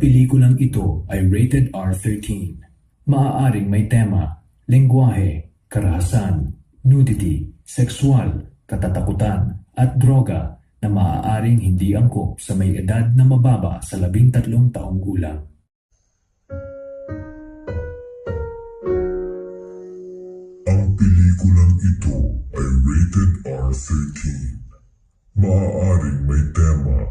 pelikulang ito ay rated R13. Maaaring may tema, lengguwahe, karahasan, nudity, sexual, katatakutan, at droga na maaaring hindi angkop sa may edad na mababa sa 13 taong gulang. Ang pelikulang ito ay rated R13. Maaaring may tema,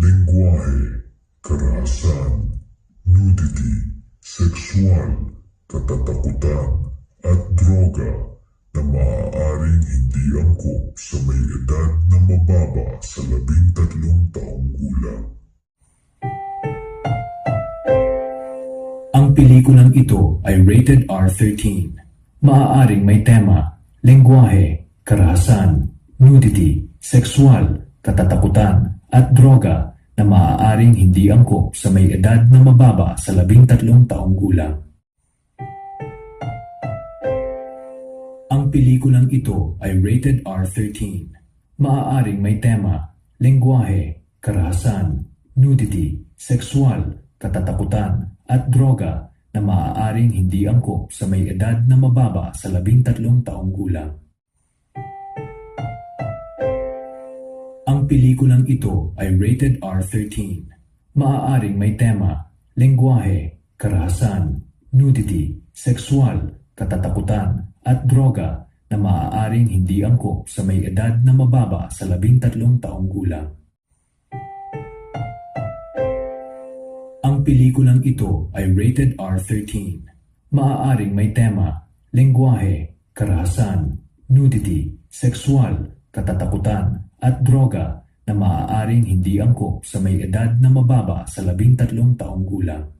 lengguwahe, karahasan, nudity, sexual, katatakutan, at droga na maaaring hindi angkop sa may edad na mababa sa 13 taong gulang. Ang pelikulang ito ay rated R13. Maaaring may tema, lengguwahe, karahasan, nudity, sexual, katatakutan, at droga na maaaring hindi angkop sa may edad na mababa sa 13 taong gulang. Ang pelikulang ito ay rated R13. Maaaring may tema, lengguwahe, karahasan, nudity, sexual, katatakutan, at droga na maaaring hindi angkop sa may edad na mababa sa 13 taong gulang. Ang pelikulang ito ay rated R13. Maaaring may tema, lengguwahe, karahasan, nudity, sexual, katatakutan, at droga na maaaring hindi angkop sa may edad na mababa sa 13 taong gulang. Ang pelikulang ito ay rated R13. Maaaring may tema, lengguwahe, karahasan, nudity, sexual, katatakutan, at droga na maaaring hindi angkop sa may edad na mababa sa 13 taong gulang.